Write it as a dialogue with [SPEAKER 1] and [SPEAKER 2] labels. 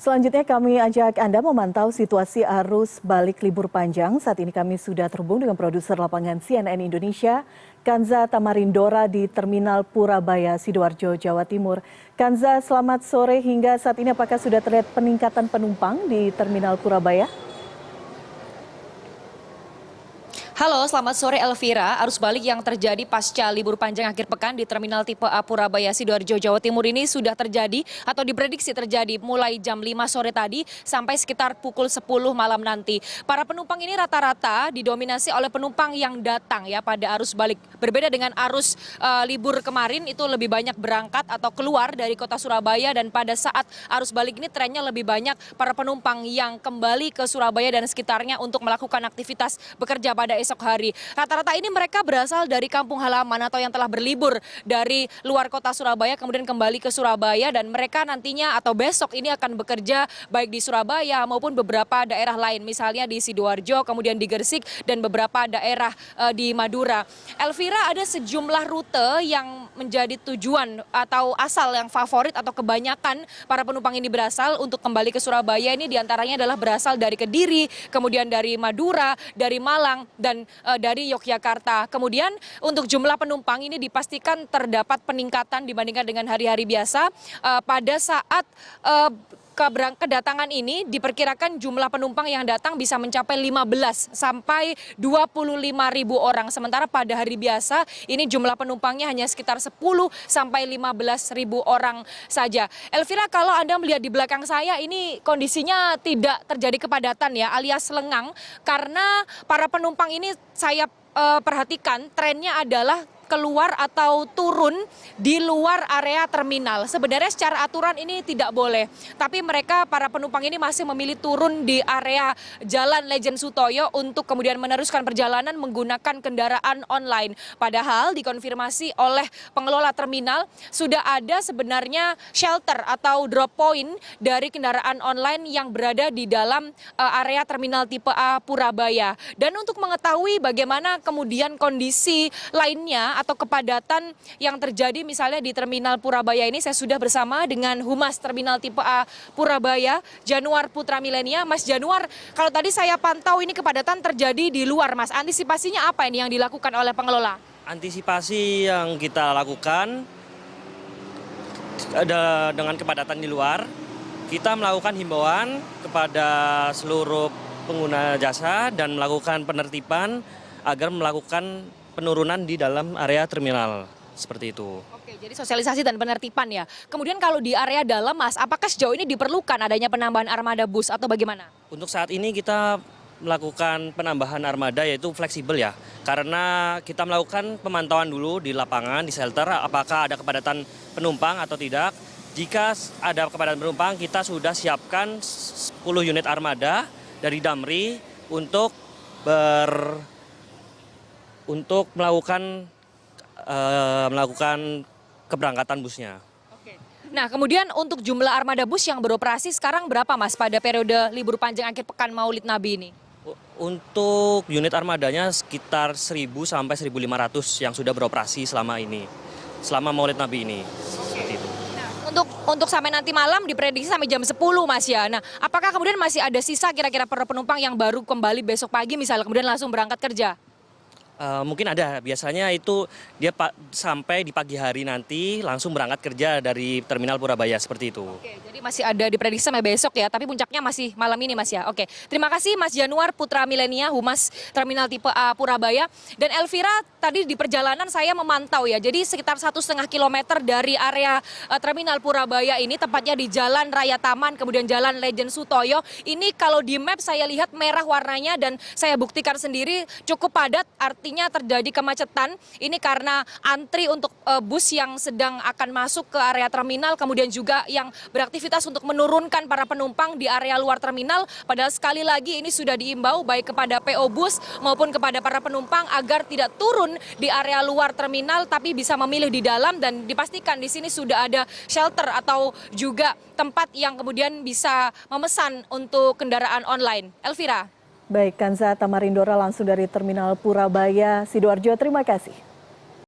[SPEAKER 1] Selanjutnya kami ajak Anda memantau situasi arus balik libur panjang. Saat ini kami sudah terhubung dengan produser lapangan CNN Indonesia, Kanza Tamarindora di Terminal Purabaya, Sidoarjo, Jawa Timur. Kanza, selamat sore. Hingga saat ini apakah sudah terlihat peningkatan penumpang di Terminal Purabaya?
[SPEAKER 2] Halo, selamat sore Elvira. Arus balik yang terjadi pasca libur panjang akhir pekan di Terminal Tipe A Purabaya, Sidoarjo, Jawa Timur ini sudah terjadi atau diprediksi terjadi mulai jam 5 sore tadi sampai sekitar pukul 10 malam nanti. Para penumpang ini rata-rata didominasi oleh penumpang yang datang ya pada arus balik. Berbeda dengan arus libur kemarin, itu lebih banyak berangkat atau keluar dari kota Surabaya, dan pada saat arus balik ini trennya lebih banyak para penumpang yang kembali ke Surabaya dan sekitarnya untuk melakukan aktivitas bekerja pada esok hari. Rata-rata ini mereka berasal dari kampung halaman atau yang telah berlibur dari luar kota Surabaya kemudian kembali ke Surabaya, dan mereka nantinya atau besok ini akan bekerja baik di Surabaya maupun beberapa daerah lain, misalnya di Sidoarjo, kemudian di Gresik dan beberapa daerah di Madura. Elvira, ada sejumlah rute yang menjadi tujuan atau asal yang favorit atau kebanyakan para penumpang ini berasal untuk kembali ke Surabaya. Ini diantaranya adalah berasal dari Kediri, kemudian dari Madura, dari Malang, dan dari Yogyakarta. Kemudian untuk jumlah penumpang ini dipastikan terdapat peningkatan dibandingkan dengan hari-hari biasa. Pada saat kedatangan ini diperkirakan jumlah penumpang yang datang bisa mencapai 15 sampai 25.000 orang. Sementara pada hari biasa ini jumlah penumpangnya hanya sekitar 10 sampai 15.000 orang saja. Elvira, kalau Anda melihat di belakang saya ini kondisinya tidak terjadi kepadatan ya, alias lengang, karena para penumpang ini saya perhatikan trennya adalah keluar atau turun di luar area terminal. Sebenarnya secara aturan ini tidak boleh, tapi mereka para penumpang ini masih memilih turun di area Jalan Lejen Sutoyo untuk kemudian meneruskan perjalanan menggunakan kendaraan online. Padahal dikonfirmasi oleh pengelola terminal sudah ada sebenarnya shelter atau drop point dari kendaraan online yang berada di dalam area Terminal Tipe A Purabaya. Dan untuk mengetahui bagaimana kemudian kondisi lainnya atau kepadatan yang terjadi misalnya di Terminal Purabaya ini, saya sudah bersama dengan Humas Terminal Tipe A Purabaya, Januar Putra Milenia. Mas Januar, kalau tadi saya pantau ini kepadatan terjadi di luar, Mas. Antisipasinya apa ini yang dilakukan oleh pengelola?
[SPEAKER 3] Antisipasi yang kita lakukan dengan kepadatan di luar, kita melakukan himbauan kepada seluruh pengguna jasa dan melakukan penertiban agar melakukan penurunan di dalam area terminal, seperti itu.
[SPEAKER 2] Oke, jadi sosialisasi dan penertiban ya. Kemudian kalau di area dalam, Mas, apakah sejauh ini diperlukan adanya penambahan armada bus atau bagaimana?
[SPEAKER 3] Untuk saat ini kita melakukan penambahan armada yaitu fleksibel ya, karena kita melakukan pemantauan dulu di lapangan, di shelter, apakah ada kepadatan penumpang atau tidak. Jika ada kepadatan penumpang, kita sudah siapkan 10 unit armada dari Damri untuk melakukan keberangkatan busnya.
[SPEAKER 2] Oke. Nah, kemudian untuk jumlah armada bus yang beroperasi sekarang berapa, Mas, pada periode libur panjang akhir pekan Maulid Nabi ini?
[SPEAKER 3] Untuk unit armadanya sekitar 1.000 sampai 1.500 yang sudah beroperasi selama ini, selama Maulid Nabi ini. Seperti itu.
[SPEAKER 2] Nah, untuk sampai nanti malam diprediksi sampai jam 10, Mas ya. Nah, apakah kemudian masih ada sisa kira-kira para penumpang yang baru kembali besok pagi misalnya kemudian langsung berangkat kerja?
[SPEAKER 3] Mungkin ada, biasanya itu dia sampai di pagi hari nanti langsung berangkat kerja dari Terminal Purabaya, seperti itu.
[SPEAKER 2] Oke, jadi masih ada diprediksi sampai besok ya, tapi puncaknya masih malam ini, Mas ya. Oke, terima kasih Mas Januar Putra Milenia, Humas Terminal Tipe A Purabaya. Dan Elvira, tadi di perjalanan saya memantau ya, jadi sekitar 1,5 kilometer dari area Terminal Purabaya ini, tepatnya di Jalan Raya Taman, kemudian Jalan Lejen Sutoyo. Ini kalau di map saya lihat merah warnanya dan saya buktikan sendiri cukup padat, artinya terjadi kemacetan. Ini karena antri untuk bus yang sedang akan masuk ke area terminal, kemudian juga yang beraktivitas untuk menurunkan para penumpang di area luar terminal. Padahal sekali lagi ini sudah diimbau baik kepada PO Bus maupun kepada para penumpang agar tidak turun di area luar terminal tapi bisa memilih di dalam, dan dipastikan di sini sudah ada shelter atau juga tempat yang kemudian bisa memesan untuk kendaraan online. Elvira.
[SPEAKER 1] Baik, Kanza Tamarindora langsung dari Terminal Purabaya, Sidoarjo. Terima kasih.